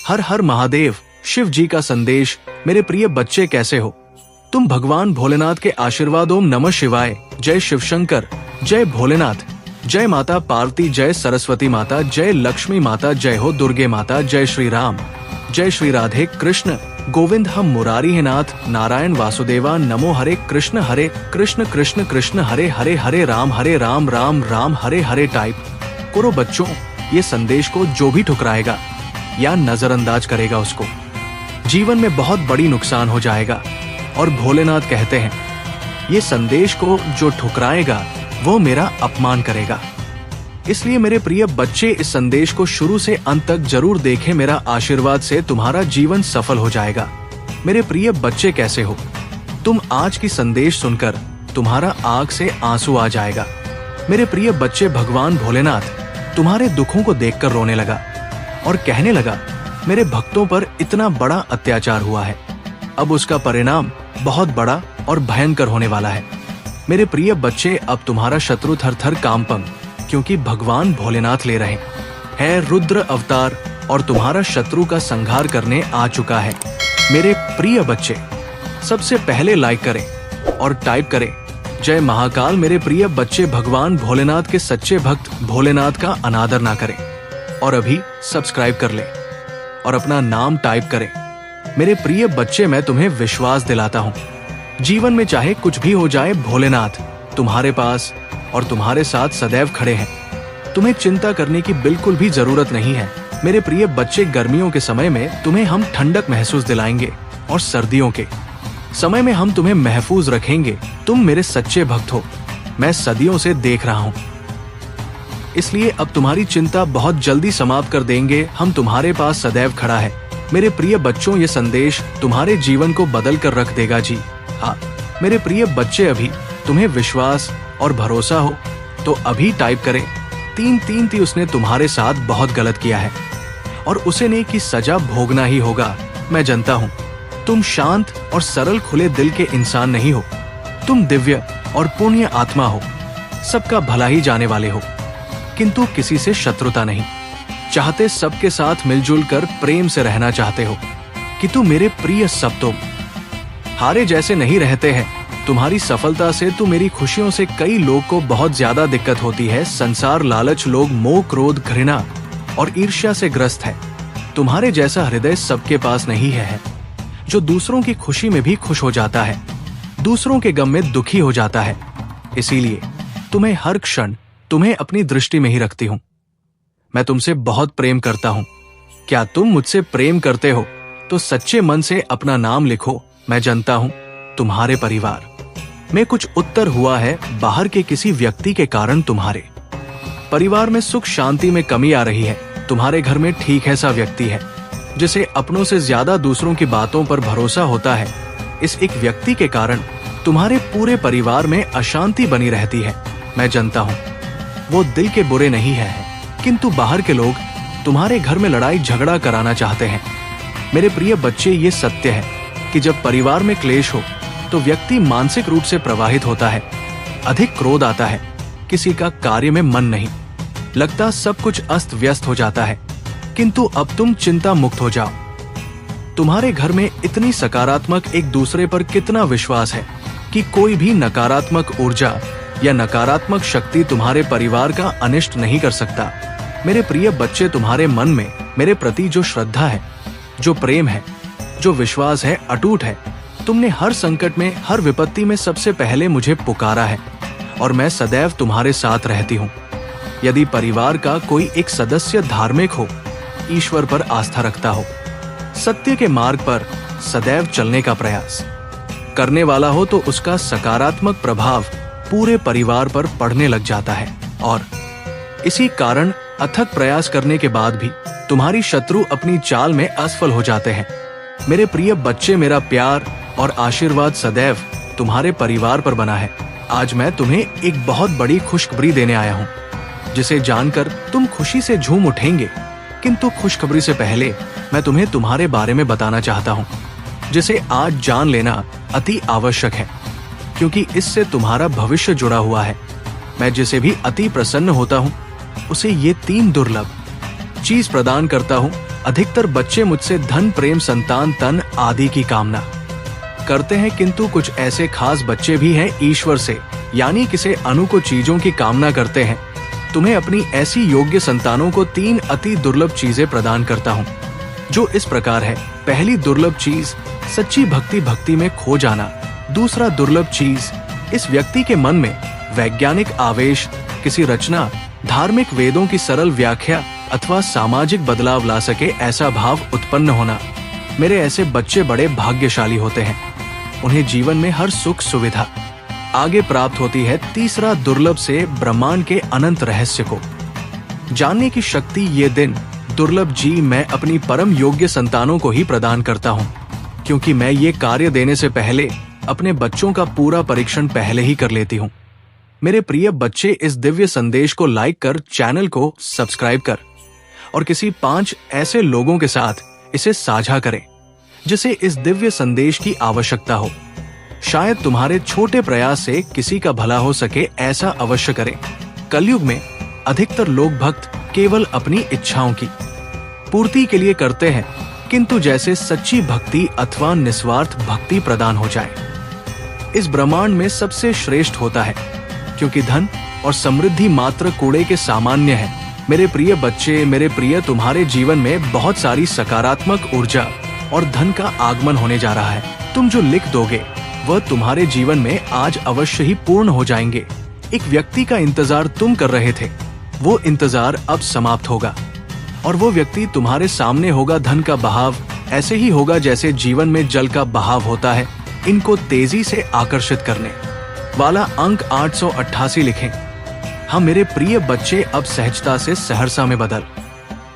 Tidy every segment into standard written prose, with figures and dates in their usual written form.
हर हर महादेव। शिव जी का संदेश। मेरे प्रिय बच्चे कैसे हो तुम? भगवान भोलेनाथ के आशीर्वाद। ओम नमः शिवाय। जय शिव शंकर। जय भोलेनाथ। जय माता पार्वती। जय सरस्वती माता। जय लक्ष्मी माता। जय हो दुर्गे माता। जय श्री राम। जय श्री राधे कृष्ण गोविंद। हम मुरारी है नाथ। नारायण वासुदेवा। नमो हरे कृष्ण कृष्ण कृष्ण हरे हरे हरे राम राम राम हरे हरे। टाइप करो बच्चों, ये संदेश को जो भी ठुकराएगा या नजरअंदाज करेगा उसको जीवन में बहुत बड़ी नुकसान हो जाएगा। और भोलेनाथ कहते हैं ये संदेश को जो ठुकराएगा वो मेरा अपमान करेगा। इसलिए मेरे प्रिय बच्चे इस संदेश को शुरू से अंत तक जरूर देखें। मेरा आशीर्वाद से तुम्हारा जीवन सफल हो जाएगा। मेरे प्रिय बच्चे कैसे हो तुम? आज की संदेश सुनकर तुम्हारा आंख से आंसू आ जाएगा। मेरे प्रिय बच्चे, भगवान भोलेनाथ तुम्हारे दुखों को देखकर रोने लगा और कहने लगा मेरे भक्तों पर इतना बड़ा अत्याचार हुआ है, अब उसका परिणाम बहुत बड़ा और भयंकर होने वाला है। मेरे प्रिय बच्चे, अब तुम्हारा शत्रु थर थर कांपंग, क्योंकि भगवान भोलेनाथ ले रहे हैं रुद्र अवतार और तुम्हारा शत्रु का संहार करने आ चुका है। मेरे प्रिय बच्चे, सबसे पहले लाइक करें और टाइप करें जय महाकाल। मेरे प्रिय बच्चे, भगवान भोलेनाथ के सच्चे भक्त भोलेनाथ का अनादर ना करें और अभी सब्सक्राइब कर लें और अपना नाम टाइप करें। मेरे प्रिय बच्चे, मैं तुम्हें विश्वास दिलाता हूँ जीवन में चाहे कुछ भी हो जाए, भोलेनाथ तुम्हारे पास और तुम्हारे साथ सदैव खड़े हैं। तुम्हें चिंता करने की बिल्कुल भी जरूरत नहीं है। मेरे प्रिय बच्चे, गर्मियों के समय में तुम्हें हम ठंडक महसूस दिलाएंगे और सर्दियों के समय में हम तुम्हें महफूज रखेंगे। तुम मेरे सच्चे भक्त हो, मैं सदियों से देख रहा हूँ, इसलिए अब तुम्हारी चिंता बहुत जल्दी समाप्त कर देंगे। हम तुम्हारे पास सदैव खड़ा है। मेरे प्रिय बच्चों, ये संदेश तुम्हारे जीवन को बदल कर रख देगा जी हाँ। मेरे प्रिय बच्चे, अभी तुम्हें विश्वास और भरोसा हो तो अभी टाइप करें 3 थी उसने तुम्हारे साथ बहुत गलत किया है और उसे ने की सजा भोगना ही होगा। मैं जानता हूँ तुम शांत और सरल खुले दिल के इंसान नहीं हो, तुम दिव्य और पुण्य आत्मा हो, सबका भला ही जाने वाले हो, किंतु किसी से शत्रुता नहीं चाहते, सबके साथ मिलजुल कर प्रेम से रहना चाहते हो। कि तुम मेरे प्रिय सब तुम हारे जैसे नहीं रहते हैं। तुम्हारी सफलता से तो मेरी खुशियों से कई लोग को बहुत ज्यादा दिक्कत होती है। संसार, लालच, लोग, मोह, क्रोध, घृणा और ईर्ष्या से ग्रस्त है। तुम्हारे जैसा हृदय सबके पास नहीं है जो दूसरों की खुशी में भी खुश हो जाता है, दूसरों के गम में दुखी हो जाता है। इसीलिए तुम्हें हर क्षण तुम्हें अपनी दृष्टि में ही रखती हूँ। मैं तुमसे बहुत प्रेम करता हूँ। क्या तुम मुझसे प्रेम करते हो तो सच्चे मन से अपना नाम लिखो। मैं जानता हूँ तुम्हारे परिवार में कुछ उत्तर हुआ है, बाहर के किसी व्यक्ति के कारण तुम्हारे परिवार में सुख शांति में कमी आ रही है। तुम्हारे घर में ठीक ऐसा व्यक्ति है जिसे अपनों से ज्यादा दूसरों की बातों पर भरोसा होता है। इस एक व्यक्ति के कारण तुम्हारे पूरे परिवार में अशांति बनी रहती है। मैं जानता हूँ वो दिल के बुरे नहीं है, किंतु बाहर के लोग तुम्हारे घर में लड़ाई झगड़ा कराना चाहते हैं। मेरे प्रिय बच्चे, ये सत्य है कि जब परिवार में क्लेश हो तो व्यक्ति मानसिक रूप से प्रभावित होता है, अधिक क्रोध आता है, किसी का कार्य में मन नहीं लगता, सब कुछ अस्त व्यस्त हो जाता है। किंतु अब तुम चिंता मुक्त हो जाओ। तुम्हारे घर में इतनी सकारात्मक एक दूसरे पर कितना विश्वास है कि कोई भी नकारात्मक ऊर्जा या नकारात्मक शक्ति तुम्हारे परिवार का अनिष्ट नहीं कर सकता। मेरे प्रिय बच्चे, तुम्हारे मन में मेरे प्रति जो श्रद्धा है, जो प्रेम है, जो विश्वास है, अटूट है। तुमने हर संकट में, हर विपत्ति में सबसे पहले मुझे पुकारा है और मैं सदैव तुम्हारे साथ रहती हूँ। यदि परिवार का कोई एक सदस्य धार्मिक हो, ईश्वर पर आस्था रखता हो, सत्य के मार्ग पर सदैव चलने का प्रयास करने वाला हो तो उसका सकारात्मक प्रभाव पूरे परिवार पर पड़ने लग जाता है और इसी कारण अथक प्रयास करने के बाद भी तुम्हारी शत्रु अपनी चाल में असफल हो जाते हैं। मेरे प्रिय बच्चे, मेरा प्यार और आशीर्वाद सदैव तुम्हारे परिवार पर बना है। आज मैं तुम्हें एक बहुत बड़ी खुशखबरी देने आया हूँ जिसे जानकर तुम खुशी से झूम उठेंगे। किंतु खुशखबरी से पहले मैं तुम्हें तुम्हारे बारे में बताना चाहता हूँ जिसे आज जान लेना अति आवश्यक है, क्योंकि इससे तुम्हारा भविष्य जुड़ा हुआ है। मैं जिसे भी अति प्रसन्न होता हूँ उसे ये 3 दुर्लभ चीज प्रदान करता हूँ। अधिकतर बच्चे मुझसे धन, प्रेम, संतान, तन आदि की कामना करते हैं, किंतु कुछ ऐसे खास बच्चे भी हैं ईश्वर से यानी किसी अनुकूल चीजों की कामना करते हैं। तुम्हें अपनी ऐसी योग्य संतानों को 3 अति दुर्लभ चीजें प्रदान करता हूँ, जो इस प्रकार है। पहली दुर्लभ चीज सच्ची भक्ति में खो जाना। दूसरा दुर्लभ चीज इस व्यक्ति के मन में वैज्ञानिक आवेश, किसी रचना, धार्मिक वेदों की सरल व्याख्या अथवा सामाजिक बदलाव ला सके ऐसा भाव उत्पन्न होना। मेरे ऐसे बच्चे बड़े भाग्यशाली होते हैं, उन्हें जीवन में हर सुख सुविधा आगे प्राप्त होती है। तीसरा दुर्लभ से ब्रह्मांड के अनंत रहस्य को जानने की शक्ति। ये दिन दुर्लभ जी मैं अपनी परम योग्य संतानों को ही प्रदान करता हूँ, क्योंकि मैं ये कार्य देने से पहले अपने बच्चों का पूरा परीक्षण पहले ही कर लेती हूँ। मेरे प्रिय बच्चे, इस दिव्य संदेश को लाइक कर, चैनल को सब्सक्राइब कर और किसी 5 ऐसे लोगों के साथ इसे साझा करें जिसे इस दिव्य संदेश की आवश्यकता हो। शायद तुम्हारे छोटे प्रयास से किसी का भला हो सके, ऐसा अवश्य करें। कलयुग में अधिकतर लोग भक्त केवल अपनी इच्छाओं की पूर्ति के लिए करते हैं, किंतु जैसे सच्ची भक्ति अथवा निस्वार्थ भक्ति प्रदान हो जाए, इस ब्रह्मांड में सबसे श्रेष्ठ होता है, क्योंकि धन और समृद्धि मात्र कूड़े के सामान्य है। मेरे प्रिय बच्चे, मेरे प्रिय, तुम्हारे जीवन में बहुत सारी सकारात्मक ऊर्जा और धन का आगमन होने जा रहा है। तुम जो लिख दोगे वह तुम्हारे जीवन में आज अवश्य ही पूर्ण हो जाएंगे। एक व्यक्ति का इंतजार तुम कर रहे थे, वो इंतजार अब समाप्त होगा और वो व्यक्ति तुम्हारे सामने होगा। धन का बहाव ऐसे ही होगा जैसे जीवन में जल का बहाव होता है। इनको तेजी से आकर्षित करने वाला अंक 888 लिखें। हम मेरे प्रिय बच्चे अब सहजता से सहरसा में बदल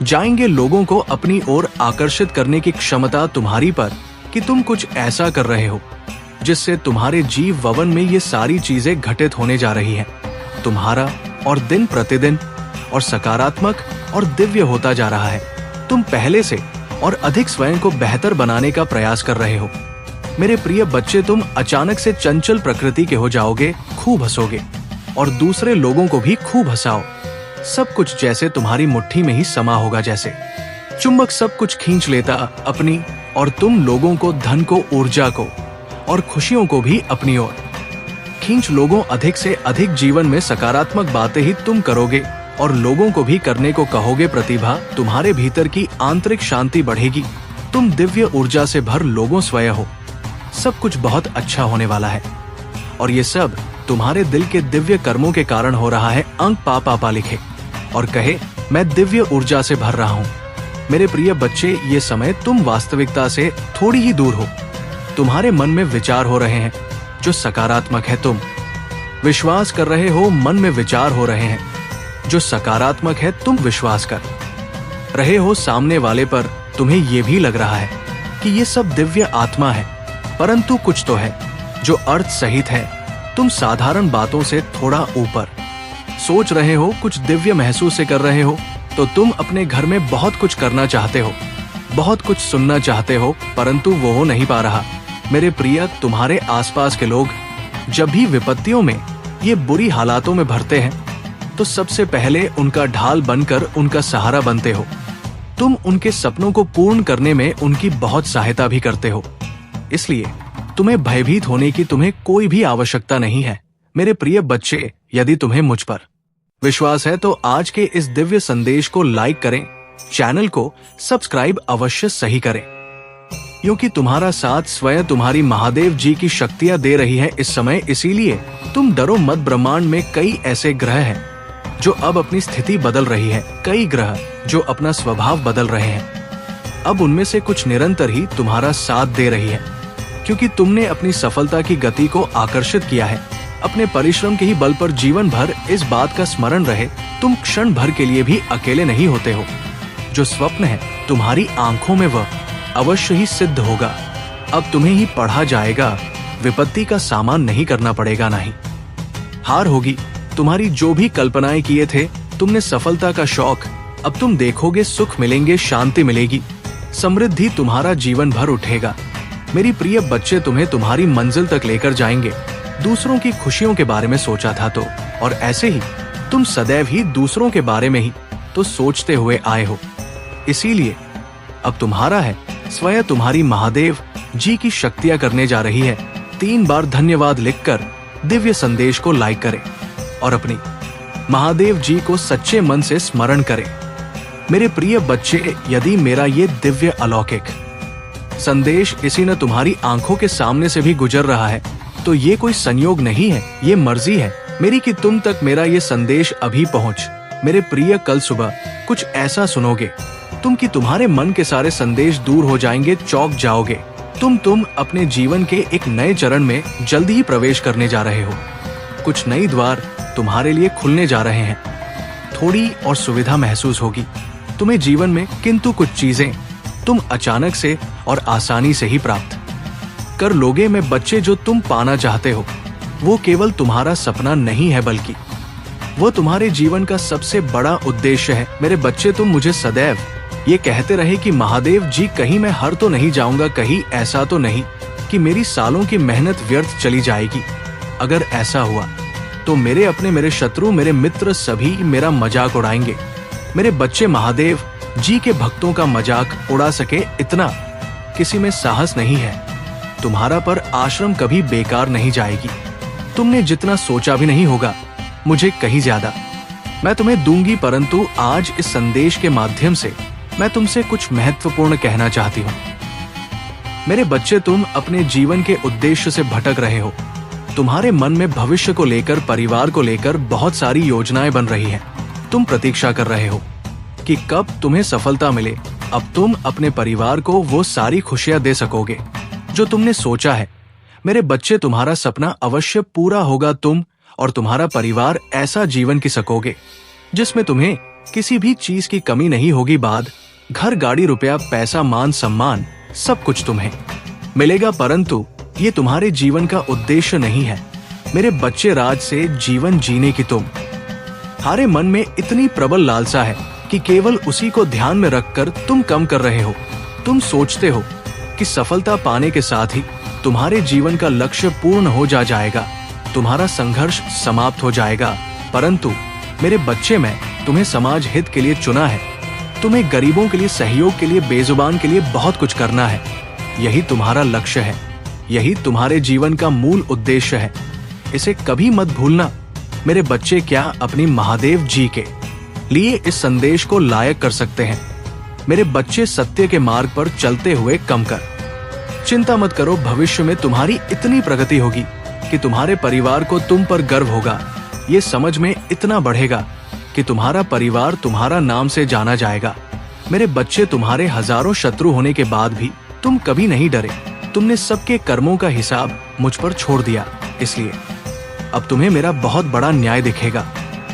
जाएंगे। लोगों को अपनी ओर आकर्षित करने की क्षमता तुम्हारी पर कि तुम कुछ ऐसा कर रहे हो जिससे तुम्हारे जीव ववन में ये सारी चीजें घटित होने जा रही हैं। तुम्हारा और दिन प्रतिदिन और सकारात्मक और दिव्य होता जा रहा है। तुम पहले से और अधिक स्वयं को बेहतर बनाने का प्रयास कर रहे हो। मेरे प्रिय बच्चे, तुम अचानक से चंचल प्रकृति के हो जाओगे, खूब हंसोगे और दूसरे लोगों को भी खूब हंसाओ। सब कुछ जैसे तुम्हारी मुट्ठी में ही समा होगा, जैसे चुंबक सब कुछ खींच लेता अपनी, और तुम लोगों को, धन को, ऊर्जा को और खुशियों को भी अपनी ओर खींच लोगों। अधिक से अधिक जीवन में सकारात्मक बातें ही तुम करोगे और लोगों को भी करने को कहोगे। प्रतिभा, तुम्हारे भीतर की आंतरिक शांति बढ़ेगी। तुम दिव्य ऊर्जा से भर लोगों स्वयं हो। सब कुछ बहुत अच्छा होने वाला है और ये सब तुम्हारे दिल के दिव्य कर्मों के कारण हो रहा है। अंक पापा लिखे और कहे, मैं दिव्य ऊर्जा से भर रहा हूँ। मेरे प्रिय बच्चे, ये समय तुम वास्तविकता से थोड़ी ही दूर हो। तुम्हारे मन में विचार हो रहे हैं जो सकारात्मक है। तुम विश्वास कर रहे हो, मन में विचार हो रहे हैं जो सकारात्मक है। तुम विश्वास कर रहे हो सामने वाले पर। तुम्हें ये भी लग रहा है कि ये सब दिव्य आत्मा है, परंतु कुछ तो है जो अर्थ सहित है। तुम साधारण बातों से थोड़ा ऊपर सोच रहे हो, कुछ दिव्य महसूस से कर रहे हो। तो तुम अपने घर में बहुत कुछ करना चाहते हो, बहुत कुछ सुनना चाहते हो, परंतु वो हो नहीं पा रहा। मेरे प्रिय, तुम्हारे आसपास के लोग जब भी विपत्तियों में, ये बुरी हालातों में भरते हैं, तो सबसे पहले उनका ढाल बनकर उनका सहारा बनते हो। तुम उनके सपनों को पूर्ण करने में उनकी बहुत सहायता भी करते हो। इसलिए तुम्हें भयभीत होने की तुम्हें कोई भी आवश्यकता नहीं है। मेरे प्रिय बच्चे, यदि तुम्हें मुझ पर विश्वास है तो आज के इस दिव्य संदेश को लाइक करें, चैनल को सब्सक्राइब अवश्य सही करें, क्योंकि तुम्हारा साथ स्वयं तुम्हारी महादेव जी की शक्तियां दे रही है इस समय। इसीलिए तुम डरो मत। ब्रह्मांड में कई ऐसे ग्रह हैं जो अब अपनी स्थिति बदल रही है, कई ग्रह जो अपना स्वभाव बदल रहे हैं। अब उनमें से कुछ निरंतर ही तुम्हारा साथ दे रही है, क्योंकि तुमने अपनी सफलता की गति को आकर्षित किया है। अपने परिश्रम के ही बल पर जीवन भर इस बात का स्मरण रहे, तुम क्षण भर के लिए भी अकेले नहीं होते हो। जो स्वप्न है तुम्हारी आंखों में, वह अवश्य ही सिद्ध होगा। अब तुम्हें ही पढ़ा जाएगा, विपत्ति का सामना नहीं करना पड़ेगा, नहीं हार होगी। तुम्हारी जो भी कल्पनाएं किए थे, तुमने सफलता का शौक, अब तुम देखोगे सुख मिलेंगे, शांति मिलेगी, समृद्धि तुम्हारा जीवन भर उठेगा। मेरी प्रिय बच्चे, तुम्हें तुम्हारी मंजिल तक लेकर जाएंगे। दूसरों की खुशियों के बारे में सोचा था तो, और ऐसे ही तुम सदैव ही दूसरों के बारे में ही तो सोचते हुए आए हो। इसीलिए अब तुम्हारा है। स्वयं तुम्हारी महादेव जी की शक्तियां करने जा रही है। 3 बार धन्यवाद लिखकर दिव्य संदेश को लाइक करें और अपनी महादेव जी को सच्चे मन से स्मरण करें। मेरे प्रिय बच्चे, यदि मेरा ये दिव्य अलौकिक संदेश इसी न तुम्हारी आंखों के सामने से भी गुजर रहा है, तो ये कोई संयोग नहीं है, ये मर्जी है मेरी कि तुम तक मेरा ये संदेश अभी पहुंच। मेरे प्रिय, कल सुबह कुछ ऐसा सुनोगे तुम कि तुम्हारे मन के सारे संदेश दूर हो जाएंगे, चौंक जाओगे। तुम अपने जीवन के एक नए चरण में जल्दी ही प्रवेश करने जा रहे हो। कुछ नई द्वार तुम्हारे लिए खुलने जा रहे हैं। थोड़ी और सुविधा महसूस होगी तुम्हें जीवन में, किंतु कुछ चीजें तुम अचानक से और आसानी से ही प्राप्त कर लोगे। में बच्चे, जो तुम पाना चाहते हो वो केवल तुम्हारा सपना नहीं है, बल्कि वो तुम्हारे जीवन का सबसे बड़ा उद्देश्य है। मेरे बच्चे, तुम मुझे सदैव ये कहते रहे कि महादेव जी, कहीं मैं हार तो नहीं जाऊंगा, कहीं ऐसा तो नहीं कि मेरी सालों की मेहनत व्यर्थ चली जाएगी। अगर ऐसा हुआ तो मेरे अपने, मेरे शत्रु, मेरे मित्र सभी मेरा मजाक उड़ाएंगे। मेरे बच्चे, महादेव जी के भक्तों का मजाक उड़ा सके इतना किसी में साहस नहीं है। तुम्हारा पर आश्रम कभी बेकार नहीं जाएगी। तुमने जितना सोचा भी नहीं होगा, मुझे कहीं ज्यादा मैं तुम्हें दूंगी। परंतु आज इस संदेश के माध्यम से मैं तुमसे कुछ महत्वपूर्ण कहना चाहती हूँ। मेरे बच्चे, तुम अपने जीवन के उद्देश्य से भटक रहे हो। तुम्हारे मन में भविष्य को लेकर, परिवार को लेकर बहुत सारी योजनाएं बन रही हैं। तुम प्रतीक्षा कर रहे हो कि कब तुम्हें सफलता मिले। अब तुम अपने परिवार को वो सारी खुशियां दे सकोगे जो तुमने सोचा है। मेरे बच्चे, तुम्हारा सपना अवश्य पूरा होगा। तुम और तुम्हारा परिवार ऐसा जीवन की सकोगे जिसमें तुम्हें किसी भी चीज की कमी नहीं होगी। बाद घर, गाड़ी, रुपया, पैसा, मान, सम्मान, सब कुछ तुम्हें मिलेगा। परंतु ये तुम्हारे जीवन का उद्देश्य नहीं है। मेरे बच्चे, राज से जीवन जीने की तुम्हारे मन में इतनी प्रबल लालसा है कि केवल उसी को ध्यान में रखकर तुम कम कर रहे हो। तुम सोचते हो कि सफलता पाने के साथ ही तुम्हारे जीवन का लक्ष्य पूर्ण हो जाएगा, तुम्हारा संघर्ष समाप्त हो जाएगा। परंतु मेरे बच्चे, मैं तुम्हें समाज हित के लिए चुना है। तुम्हें गरीबों के लिए, सहयोग के लिए, बेजुबान के लिए बहुत कुछ करना है। यही तुम्हारा लक्ष्य है, यही तुम्हारे जीवन का मूल उद्देश्य है। इसे कभी मत भूलना। मेरे बच्चे, क्या अपनी महादेव जी के लिए इस संदेश को लायक कर सकते हैं? मेरे बच्चे, सत्य के मार्ग पर चलते हुए कम कर चिंता मत करो। भविष्य में तुम्हारी इतनी प्रगति होगी कि तुम्हारे परिवार को तुम पर गर्व होगा। ये समझ में इतना बढ़ेगा कि तुम्हारा परिवार तुम्हारा नाम से जाना जाएगा। मेरे बच्चे, तुम्हारे हजारों शत्रु होने के बाद भी तुम कभी नहीं डरे। तुमने सबके कर्मों का हिसाब मुझ पर छोड़ दिया, इसलिए अब तुम्हें मेरा बहुत बड़ा न्याय दिखेगा।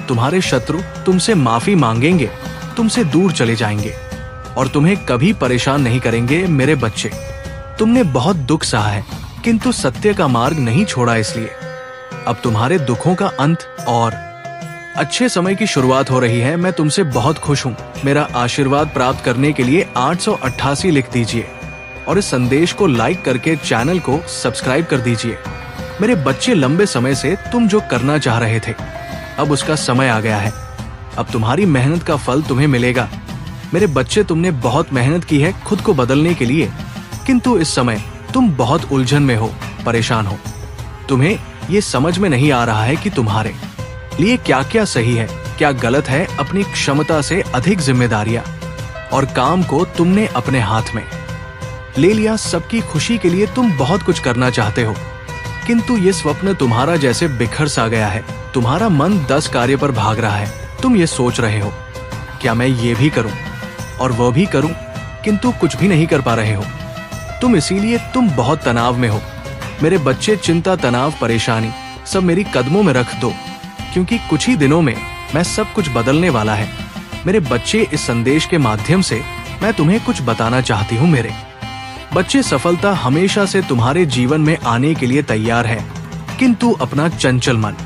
तुम्हारे शत्रु तुमसे माफी मांगेंगे, तुमसे दूर चले जाएंगे और तुम्हें कभी परेशान नहीं करेंगे। मेरे बच्चे, तुमने बहुत दुख सहा है किंतु सत्य का मार्ग नहीं छोड़ा, इसलिए अब तुम्हारे दुखों का अंत और अच्छे समय की शुरुआत हो रही है। मैं तुमसे बहुत खुश हूँ। मेरा आशीर्वाद प्राप्त करने के लिए 888 लिख दीजिए और इस संदेश को लाइक करके चैनल को सब्सक्राइब कर दीजिए। मेरे बच्चे, लंबे समय से तुम जो करना चाह रहे थे, अब उसका समय आ गया है। अब तुम्हारी मेहनत का फल तुम्हें मिलेगा। मेरे बच्चे, तुमने बहुत मेहनत की है खुद को बदलने के लिए, किंतु इस समय तुम बहुत उलझन में हो, परेशान हो। तुम्हें ये समझ में नहीं आ रहा है कि तुम्हारे लिए क्या क्या सही है, क्या गलत है। अपनी क्षमता से अधिक जिम्मेदारियां और काम को तुमने अपने हाथ में ले लिया। सबकी खुशी के लिए तुम बहुत कुछ करना चाहते हो, किंतु ये स्वप्न तुम्हारा जैसे बिखर सा गया है। तुम्हारा मन 10 कार्य पर भाग रहा है। तुम ये सोच रहे हो, क्या मैं ये भी करूं और वो भी करूं, किंतु कुछ भी नहीं कर पा रहे हो। इसीलिए तुम बहुत तनाव में हो। मेरे बच्चे, चिंता, तनाव, परेशानी सब मेरी कदमों में रख दो, क्योंकि कुछ ही दिनों में मैं सब कुछ बदलने वाला है। मेरे बच्चे, इस संदेश के माध्यम से मैं तुम्हें कुछ बताना चाहती हूँ। मेरे बच्चे, सफलता हमेशा से तुम्हारे जीवन में आने के लिए तैयार है, किंतु अपना चंचल मन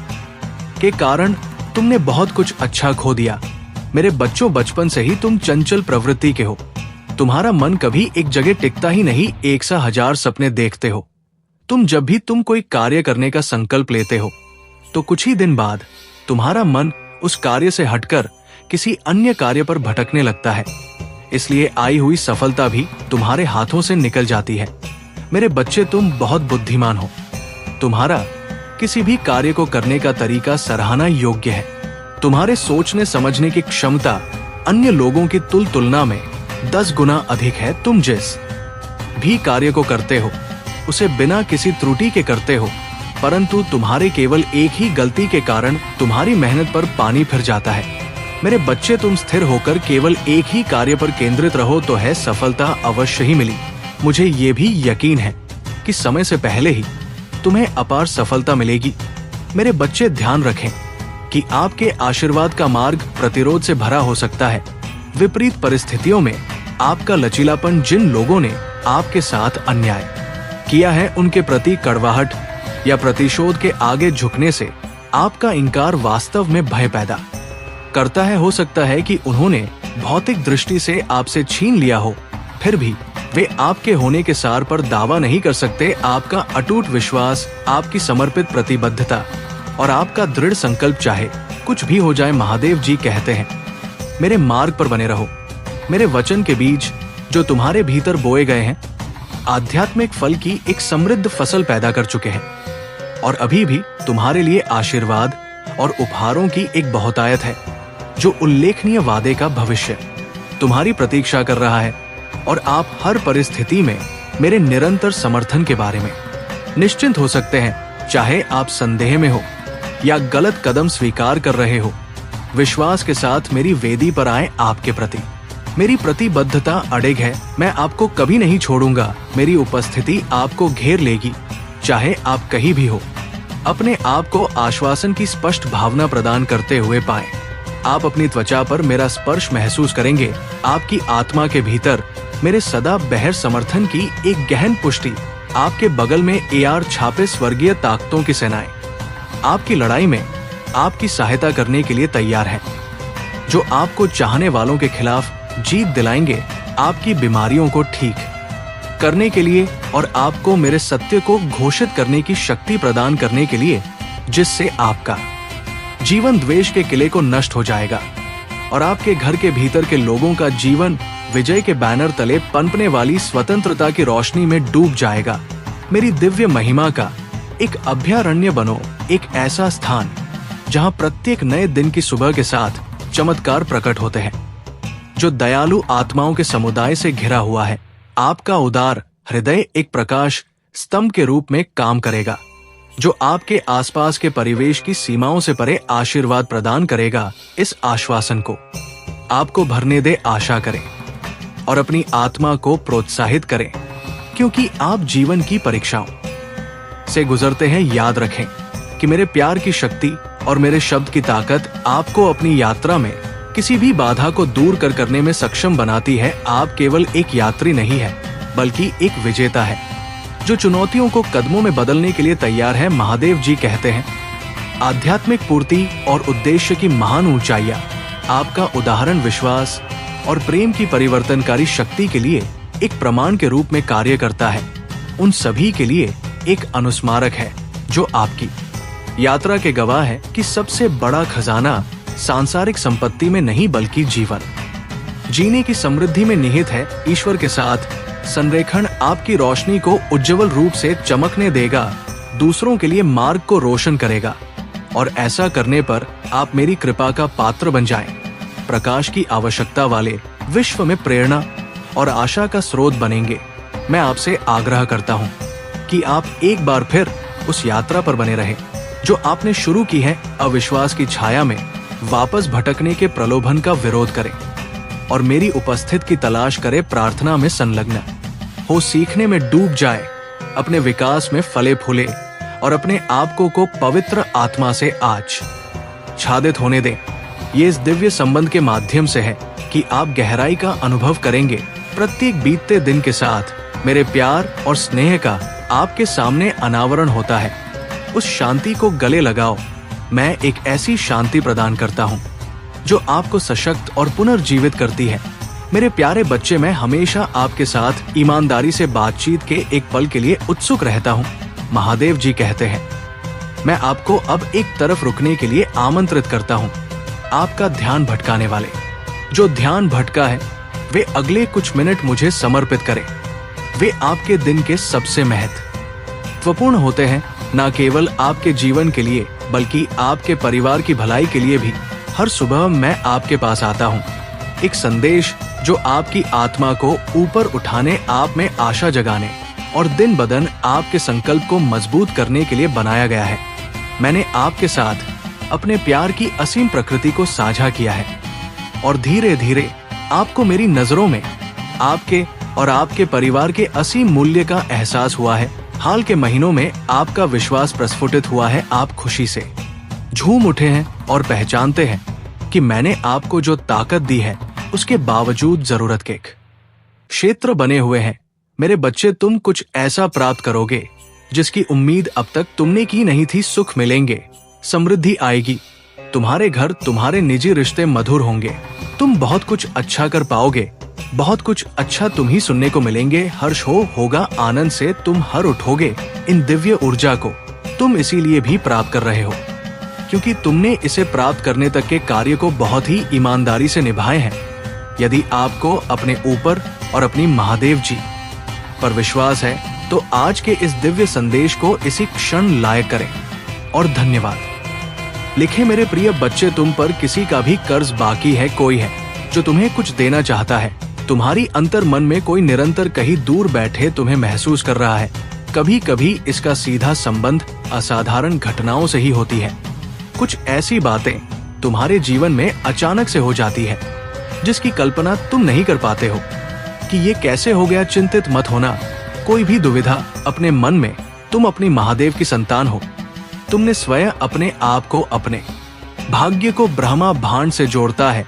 के कारण तुमने बहुत कुछ अच्छा खो दिया। मेरे बच्चों, बचपन से ही तुम चंचल प्रवृत्ति के हो। तुम्हारा मन कभी एक जगह टिकता ही नहीं, 1,000 सपने देखते हो। जब भी तुम कोई कार्य करने का संकल्प लेते हो तो कुछ ही दिन बाद तुम्हारा मन उस कार्य से हटकर किसी अन्य कार्य पर भटकने लगता है। इसलिए आई हुई सफलता भी तुम्हारे हाथों से निकल जाती है। मेरे बच्चे, तुम बहुत बुद्धिमान हो। तुम्हारा किसी भी कार्य को करने का तरीका सराहना योग्य है। तुम्हारे सोचने समझने की क्षमता अन्य लोगों की तुलना में 10 गुना अधिक है। तुम जिस भी कार्य को करते हो उसे बिना किसी त्रुटि के करते हो, परंतु तुम्हारे केवल एक ही गलती के कारण तुम्हारी मेहनत पर पानी फिर जाता है। मेरे बच्चे, तुम स्थिर होकर केवल एक ही कार्य पर केंद्रित रहो तो है सफलता अवश्य ही मिली। मुझे ये भी यकीन है कि समय से पहले ही तुम्हें अपार सफलता मिलेगी। मेरे बच्चे, ध्यान रखें कि आपके आशीर्वाद का मार्ग प्रतिरोध से भरा हो सकता है। विपरीत परिस्थितियों में आपका लचीलापन, जिन लोगों ने आपके साथ अन्याय किया है उनके प्रति कड़वाहट या प्रतिशोध के आगे झुकने से आपका इंकार वास्तव में भय पैदा करता है। हो सकता है कि उन्होंने भौतिक दृष्टि से आपसे छीन लिया हो, फिर भी वे आपके होने के सार पर दावा नहीं कर सकते। आपका अटूट विश्वास, आपकी समर्पित प्रतिबद्धता और आपका दृढ़ संकल्प, चाहे कुछ भी हो जाए, महादेव जी कहते हैं, मेरे मार्ग पर बने रहो। मेरे वचन के बीज जो तुम्हारे भीतर बोए गए हैं आध्यात्मिक फल की एक समृद्ध फसल पैदा कर चुके हैं और अभी भी तुम्हारे लिए आशीर्वाद और उपहारों की एक बहुतायत है जो उल्लेखनीय वादे का भविष्य तुम्हारी प्रतीक्षा कर रहा है। और आप हर परिस्थिति में मेरे निरंतर समर्थन के बारे में निश्चिंत हो सकते हैं। चाहे आप संदेह में हो या गलत कदम स्वीकार कर रहे हो, विश्वास के साथ मेरी वेदी पर आए। आपके प्रति मेरी प्रतिबद्धता अडिग है। मैं आपको कभी नहीं छोड़ूंगा। मेरी उपस्थिति आपको घेर लेगी, चाहे आप कहीं भी हो। अपने आप को आश्वासन की स्पष्ट भावना प्रदान करते हुए पाएं। आप अपनी त्वचा पर मेरा स्पर्श महसूस करेंगे। आपकी आत्मा के भीतर मेरे सदा बहर समर्थन की एक गहन पुष्टि। आपके बगल में AR छापे स्वर्गीय ताकतों की सेनाएं आपकी लड़ाई में आपकी सहायता करने के लिए तैयार हैं, जो आपको चाहने वालों के खिलाफ जीत दिलाएंगे, आपकी बीमारियों को ठीक करने के लिए और आपको मेरे सत्य को घोषित करने की शक्ति प्रदान करने के लिए, जिससे आपका जीवन द्वेष के किले को नष्ट हो जाएगा और आपके घर के भीतर के लोगों का जीवन विजय के बैनर तले पनपने वाली स्वतंत्रता की रोशनी में डूब जाएगा। मेरी दिव्य महिमा का एक अभयारण्य बनो, एक ऐसा स्थान जहां प्रत्येक नए दिन की सुबह के साथ चमत्कार प्रकट होते हैं, जो दयालु आत्माओं के समुदाय से घिरा हुआ है। आपका उदार हृदय एक प्रकाश स्तंभ के रूप में काम करेगा, जो आपके आसपास के परिवेश की सीमाओं से परे आशीर्वाद प्रदान करेगा। इस आश्वासन को आपको भरने दे, आशा करें और अपनी आत्मा को प्रोत्साहित करें, क्योंकि आप जीवन की परीक्षाओं से गुजरते हैं। याद रखें कि मेरे प्यार की शक्ति और मेरे शब्द की ताकत आपको अपनी यात्रा में किसी भी बाधा को दूर करने में सक्षम बनाती है। आप केवल एक यात्री नहीं है, बल्कि एक विजेता है, जो चुनौतियों को कदमों में बदलने के लिए तैयार है। महादेव जी कहते हैं, आध्यात्मिक पूर्ति और उद्देश्य की महान ऊंचाइयां आपका उदाहरण विश्वास और प्रेम की परिवर्तनकारी शक्ति के लिए एक प्रमाण के रूप में कार्य करता है। उन सभी के लिए एक अनुस्मारक है जो आपकी यात्रा के गवाह है कि सबसे बड़ा खजाना सांसारिक संपत्ति में नहीं, बल्कि जीवन जीने की समृद्धि में निहित है। ईश्वर के साथ संरेखण आपकी रोशनी को उज्जवल रूप से चमकने देगा, दूसरों के लिए मार्ग को रोशन करेगा और ऐसा करने पर आप मेरी कृपा का पात्र बन जाएं। प्रकाश की आवश्यकता वाले विश्व में प्रेरणा और आशा का स्रोत बनेंगे। मैं आपसे आग्रह करता हूँ कि आप एक बार फिर उस यात्रा पर बने रहें जो आपने शुरू की है। अविश्वास की छाया में वापस भटकने के प्रलोभन का विरोध करें और मेरी उपस्थिति की तलाश करे। प्रार्थना में संलग्न हो, सीखने में डूब जाए, अपने विकास में फले फूले और अपने आप को पवित्र आत्मा से आज छादित होने दें। ये इस दिव्य संबंध के माध्यम से है कि आप गहराई का अनुभव करेंगे। प्रत्येक बीतते दिन के साथ मेरे प्यार और स्नेह का आपके सामने अनावरण होता है। उस शांति को गले लगाओ। मैं एक ऐसी शांति प्रदान करता हूँ जो आपको सशक्त और पुनर्जीवित करती है। मेरे प्यारे बच्चे, मैं हमेशा आपके साथ ईमानदारी से बातचीत के एक पल के लिए उत्सुक रहता हूँ। महादेव जी कहते हैं, मैं आपको अब एक तरफ रुकने के लिए आमंत्रित करता हूँ। आपका ध्यान भटकाने वाले, जो ध्यान भटका है वे अगले कुछ मिनट मुझे समर्पित करें। वे आपके दिन के सबसे महत्वपूर्ण होते हैं, न केवल आपके जीवन के लिए बल्कि आपके परिवार की भलाई के लिए भी। हर सुबह मैं आपके पास आता हूँ, एक संदेश जो आपकी आत्मा को ऊपर उठाने, आप में आशा जगाने और दिन ब दिन आपके संकल्प को मजबूत करने के लिए बनाया गया है। मैंने आपके साथ अपने प्यार की असीम प्रकृति को साझा किया है और धीरे धीरे आपको मेरी नजरों में आपके और आपके परिवार के असीम मूल्य का एहसास हुआ है। हाल के महीनों में आपका विश्वास प्रस्फुटित हुआ है। आप खुशी से झूम उठे हैं और पहचानते हैं कि मैंने आपको जो ताकत दी है उसके बावजूद जरूरत के क्षेत्र बने हुए हैं। मेरे बच्चे, तुम कुछ ऐसा प्राप्त करोगे जिसकी उम्मीद अब तक तुमने की नहीं थी। सुख मिलेंगे, समृद्धि आएगी, तुम्हारे घर, तुम्हारे निजी रिश्ते मधुर होंगे, तुम बहुत कुछ अच्छा कर पाओगे, बहुत कुछ अच्छा तुम ही सुनने को मिलेंगे। हर्ष होगा, आनंद से तुम हर उठोगे। इन दिव्य ऊर्जा को तुम इसीलिए भी प्राप्त कर रहे हो क्योंकि तुमने इसे प्राप्त करने तक के कार्य को बहुत ही ईमानदारी से निभाए हैं। यदि आपको अपने ऊपर और अपनी महादेव जी पर विश्वास है तो आज के इस दिव्य संदेश को इसी क्षण लायक करें और धन्यवाद लिखें। मेरे प्रिय बच्चे, तुम पर किसी का भी कर्ज बाकी है, कोई है जो तुम्हें कुछ देना चाहता है। तुम्हारी अंतर मन में कोई निरंतर कहीं दूर बैठे तुम्हें महसूस कर रहा है। कभी कभी इसका सीधा संबंध असाधारण घटनाओं से ही होती है। कुछ ऐसी बातें तुम्हारे जीवन में अचानक से हो जाती है जिसकी कल्पना तुम नहीं कर पाते हो कि ये कैसे हो गया। चिंतित मत होना, कोई भी दुविधा अपने मन में। तुम अपनी महादेव की संतान हो। तुमने स्वयं अपने आप को, अपने भाग्य को ब्रह्मा भांड से जोड़ता है।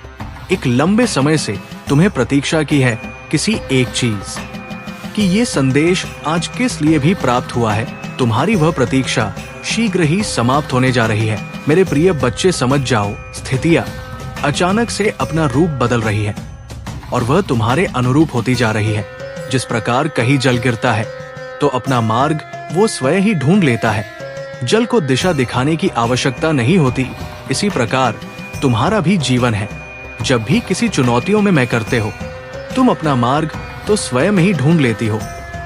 एक लंबे समय से तुम्हें प्रतीक्षा की है किसी एक चीज कि ये संदेश आज किस लिए भी प्राप्त हुआ है। तुम्हारी वह प्रतीक्षा शीघ्र ही समाप्त होने जा रही है। मेरे प्रिय बच्चे, समझ जाओ, स्थितियां अचानक से अपना रूप बदल रही है और वह तुम्हारे अनुरूप होती जा रही है। जिस प्रकार कहीं जल गिरता है तो अपना मार्ग वो स्वयं ही ढूंढ लेता है। जल को दिशा दिखाने की आवश्यकता नहीं होती। इसी प्रकार तुम्हारा भी जीवन है। जब भी किसी चुनौतियों में मैं करते हो, तुम अपना मार्ग तो स्वयं ही ढूंढ लेती हो।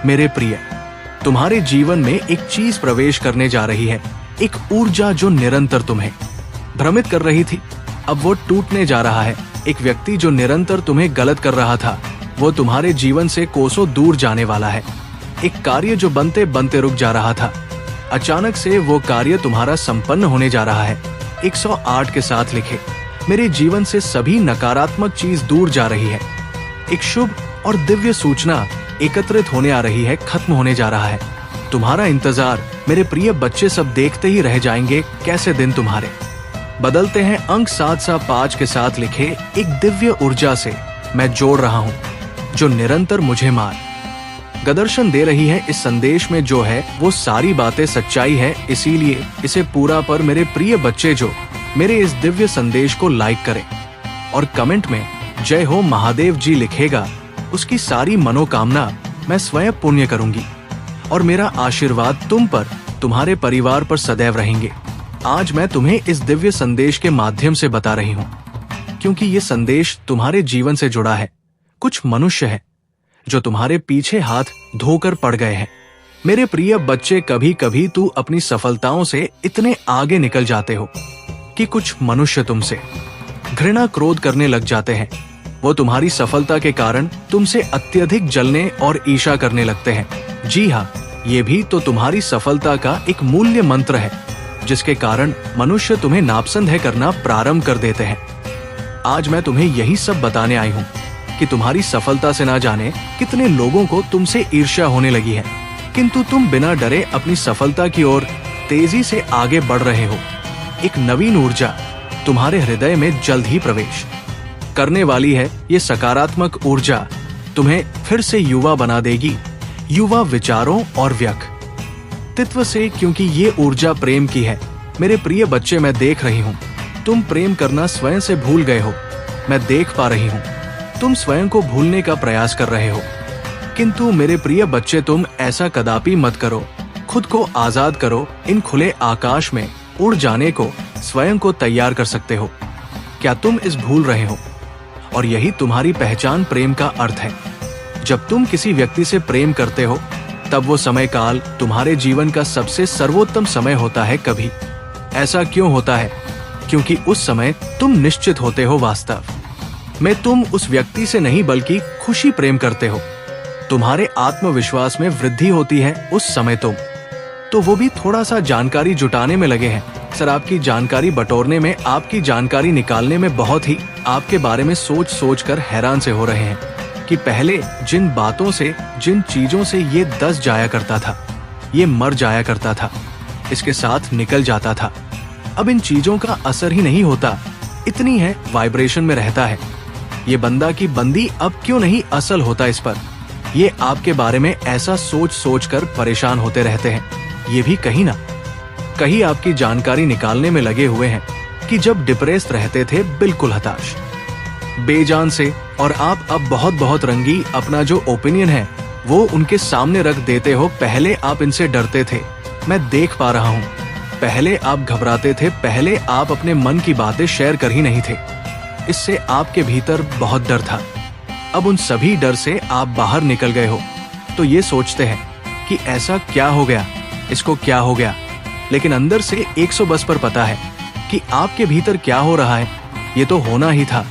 मेरे प्रिय, तुम्हारे जीवन में एक चीज प्रवेश करने जा रही है, एक ऊर्जा जो निरंतर तुम्हें भ्रमित कर रही थी, अब वो टूटने जा रहा है। एक व्यक्ति जो निरंतर तुम्हें गलत कर रहा था, वो तुम्हारे जीवन से कोसों दूर जाने वाला है। एक कार्य जो बनते बनते रुक जा रहा था, अचानक से वो कार्य तुम्हारा संपन्न होने जा रहा है। 108 के साथ लिखे, मेरे जीवन से सभी नकारात्मक चीज दूर जा रही है। एक शुभ और दिव्य सूचना एकत्रित होने आ रही है, खत्म होने जा रहा है। तुम्हारा इंतजार मेरे प्रिय बच्चे सब देखते ही रह जाएंगे कैसे दिन तुम्हारे बदलते हैं। अंक 775 के साथ लिखे, एक दिव्य ऊर्जा से मैं जोड़ रहा हूँ जो निरंतर मुझे मार्गदर्शन दे रही है। इस संदेश में जो है वो सारी बातें सच्चाई है, इसीलिए इसे पूरा पर मेरे प्रिय बच्चे जो मेरे इस दिव्य संदेश को लाइक करें और कमेंट में जय हो महादेव जी लिखेगा, उसकी सारी मनोकामना मैं स्वयं पुण्य करूंगी और मेरा आशीर्वाद तुम पर, तुम्हारे परिवार पर सदैव रहेंगे। आज मैं तुम्हें इस दिव्य संदेश के माध्यम से बता रही हूँ क्योंकि ये संदेश तुम्हारे जीवन से जुड़ा है। कुछ मनुष्य है जो तुम्हारे पीछे हाथ धोकर पड़ गए हैं। मेरे प्रिय बच्चे, कभी कभी तू अपनी सफलताओं से इतने आगे निकल जाते हो कि कुछ मनुष्य तुमसे घृणा क्रोध करने लग जाते हैं। वो तुम्हारी सफलता के कारण तुमसे अत्यधिक जलने और ईर्ष्या करने लगते हैं। जी हाँ, ये भी तो तुम्हारी सफलता का एक मूल्य मंत्र है जिसके कारण मनुष्य तुम्हें नापसंद करना प्रारंभ कर देते हैं। आज मैं तुम्हें यही सब बताने आई हूँ कि तुम्हारी सफलता से ना जाने कितने लोगों को तुमसे ईर्ष्या होने लगी है, किंतु तुम बिना डरे अपनी सफलता की ओर तेजी से आगे बढ़ रहे हो। एक नवीन ऊर्जा तुम्हारे हृदय में जल्द ही प्रवेश करने वाली है। ये सकारात्मक ऊर्जा तुम्हें फिर से युवा बना देगी, युवा विचारों और व्यक्तित्व से, क्योंकि ये ऊर्जा प्रेम की है। मेरे प्रिय बच्चे, मैं देख रही हूँ तुम प्रेम करना स्वयं से भूल गए हो। मैं देख पा रही हूँ तुम स्वयं को भूलने का प्रयास कर रहे हो, किंतु मेरे प्रिय बच्चे, तुम ऐसा कदापि मत करो। खुद को आजाद करो। इन खुले आकाश में उड़ जाने को स्वयं को तैयार कर सकते हो। क्या तुम इस भूल रहे हो और यही तुम्हारी पहचान प्रेम का अर्थ है। जब तुम किसी व्यक्ति से प्रेम करते हो तब वो समय काल तुम्हारे जीवन का सबसे सर्वोत्तम समय होता है। कभी ऐसा क्यों होता है? क्योंकि उस समय तुम निश्चित होते हो वास्तव में तुम उस व्यक्ति से नहीं बल्कि खुशी प्रेम करते हो। तुम्हारे आत्मविश्वास में वृद्धि होती है उस समय तुम तो वो भी थोड़ा सा जानकारी जुटाने में लगे हैं। सर आपकी जानकारी बटोरने में, आपकी जानकारी निकालने में बहुत ही आपके बारे में सोच सोच कर हैरान से हो रहे हैं कि पहले जिन बातों से, जिन चीजों से ये दस जाया करता था, ये मर जाया करता था, इसके साथ निकल जाता था, अब इन चीजों का असर ही नहीं होता, इतनी है वाइब्रेशन में रहता है। ये बंदा की बंदी अब क्यों नहीं असल होता इस पर। ये आपके बारे में ऐसा सोच सोच कर परेशान होते रहते हैं। ये भी कहीं ना कहीं आपकी जानकारी निकालने में लगे हुए हैं कि जब डिप्रेस्ड रहते थे, बिल्कुल हताश, बेजान से, और आप अब बहुत बहुत रंगी अपना जो ओपिनियन है वो उनके सामने रख देते हो। पहले आप इनसे डरते थे, मैं देख पा रहा हूँ। पहले आप घबराते थे, पहले आप अपने मन की बातें शेयर कर ही नहीं थे। इससे आपके भीतर बहुत डर था। अब उन सभी डर से आप बाहर निकल गए हो तो ये सोचते हैं कि ऐसा क्या हो गया, इसको क्या हो गया। लेकिन अंदर से 110 पर पता है कि आपके भीतर क्या हो रहा है। ये तो होना ही था।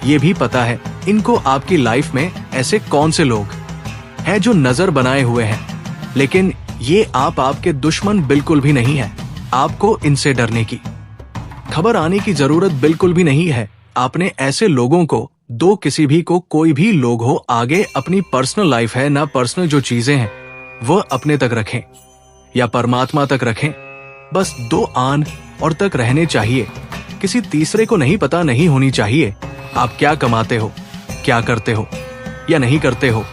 ये भी पता है इनको आपकी लाइफ में ऐसे कौन से लोग हैं जो नजर बनाए हुए हैं। लेकिन ये आपके दुश्मन बिल्कुल भी नहीं है। आपको इनसे डरने की, खबर आने की जरूरत बिल्कुल भी नहीं है। आपने ऐसे लोगों को, दो किसी भी को, कोई भी लोग हो, आगे अपनी पर्सनल लाइफ है ना, पर्सनल जो चीजें हैं वो अपने तक रखें या परमात्मा तक रखें। बस दो आन और तक रहने चाहिए। किसी तीसरे को नहीं पता नहीं होनी चाहिए आप क्या कमाते हो, क्या करते हो या नहीं करते हो।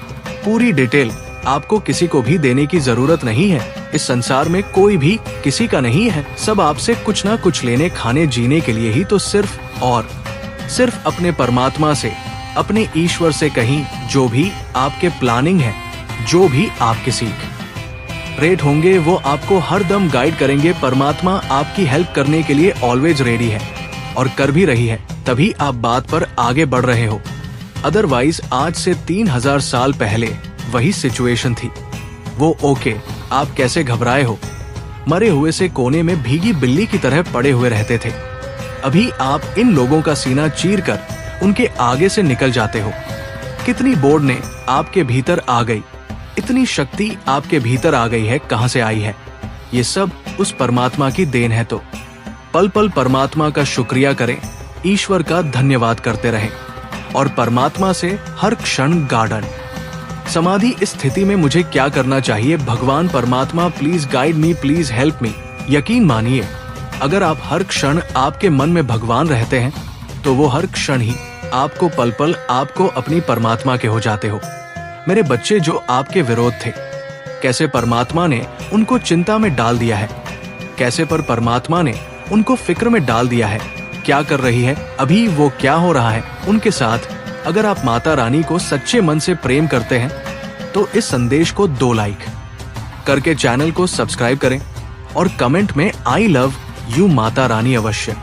पूरी डिटेल आपको किसी को भी देने की जरूरत नहीं है। इस संसार में कोई भी किसी का नहीं है। सब आपसे कुछ ना कुछ लेने, खाने, जीने के लिए ही तो सिर्फ और सिर्फ अपने परमात्मा से, अपने ईश्वर से कहीं जो भी आपके प्लानिंग है, जो भी आपके सीख रेट होंगे वो आपको हर दम गाइड करेंगे। परमात्मा आपकी हेल्प करने के लिए ऑलवेज रेडी है और कर भी रही है, तभी आप बात पर आगे बढ़ रहे हो। अदरवाइज आज से 3000 साल पहले वही सिचुएशन थी। वो ओके, आप कैसे घबराए हो, मरे हुए से कोने में भीगी बिल्ली की तरह पड़े हुए रहते थे। अभी आप इन लोगों का सीना चीरकर उनके आगे से निकल जाते हो। कितनी बोर्ड ने आपके भीतर आ गई, इतनी शक्ति आपके भीतर आ गई है, कहां से आई है? ये सब उस परमात्मा की देन है। तो पल पल परमात्मा का शुक्रिया करें, ईश्वर का धन्यवाद करते रहें और परमात्मा से हर क्षण गार्डन समाधि स्थिति में मुझे क्या करना चाहिए, भगवान परमात्मा please guide me, please help me. यकीन मानिए अगर आप हर क्षण आपके मन में भगवान रहते हैं तो वो हर क्षण ही आपको पल पल आपको अपनी परमात्मा के हो जाते हो। मेरे बच्चे जो आपके विरोध थे, कैसे परमात्मा ने उनको चिंता में डाल दिया है, कैसे पर परमात्मा ने उनको फिक्र में डाल दिया है। क्या कर रही है अभी, वो क्या हो रहा है उनके साथ। अगर आप माता रानी को सच्चे मन से प्रेम करते हैं तो इस संदेश को 2 लाइक करके चैनल को सब्सक्राइब करें और कमेंट में I love you Mata Rani अवश्य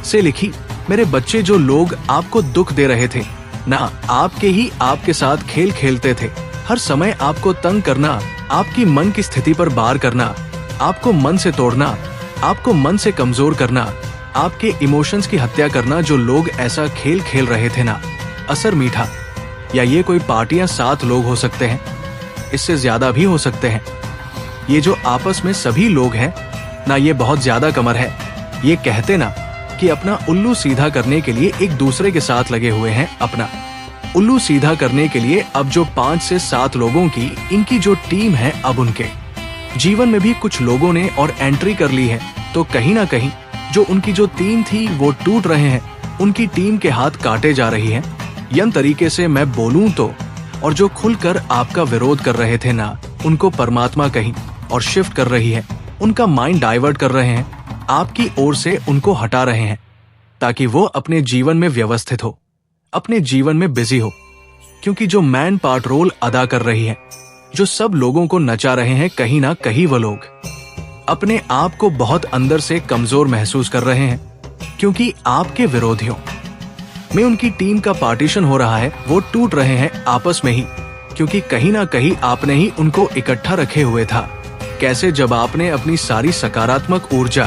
से लिखी। मेरे बच्चे जो लोग आपको दुख दे रहे थे ना, आपके ही आपके साथ खेल खेलते थे, हर समय आपको तंग करना, आपकी मन की स्थिति पर वार करना, आपको मन से तोड़ना, आपको मन से कमजोर करना, आपके इमोशंस की हत्या करना, जो लोग ऐसा खेल खेल रहे थे ना, असर मीठा। या ये कोई पार्टियां 7 लोग हो सकते हैं, इससे ज्यादा भी हो सकते हैं। ये जो आपस में सभी लोग हैं ना, ये बहुत ज्यादा कमर है। ये कहते ना कि अपना उल्लू सीधा करने के लिए एक दूसरे के साथ लगे हुए हैं। अपना उल्लू सीधा करने के लिए अब जो 5 से 7 लोगों की इनकी जो टीम है, अब उनके जीवन में भी कुछ लोगों ने और एंट्री कर ली है। तो कहीं ना कहीं जो उनकी जो टीम थी वो टूट रहे हैं, उनकी टीम के हाथ काटे जा रही हैं। यन तरीके से मैं बोलूं तो, और जो खुलकर आपका विरोध कर रहे थे ना, उनको परमात्मा कहीं और शिफ्ट कर रही है, उनका माइंड डाइवर्ट कर रहे हैं, आपकी ओर से उनको हटा रहे हैं ताकि वो अपने जीवन में व्यवस्थित हो, अपने जीवन में बिजी हो। क्योंकि जो मैन पार्ट रोल अदा कर रही है, जो सब लोगों को नचा रहे हैं, कहीं ना कहीं वो लोग अपने आप को बहुत अंदर से कमजोर महसूस कर रहे हैं। क्योंकि आपके विरोधियों में उनकी टीम का पार्टीशन हो रहा है, वो टूट रहे हैं आपस में ही, क्योंकि कहीं ना कहीं आपने ही उनको इकट्ठा रखे हुए था। कैसे जब आपने अपनी सारी सकारात्मक ऊर्जा,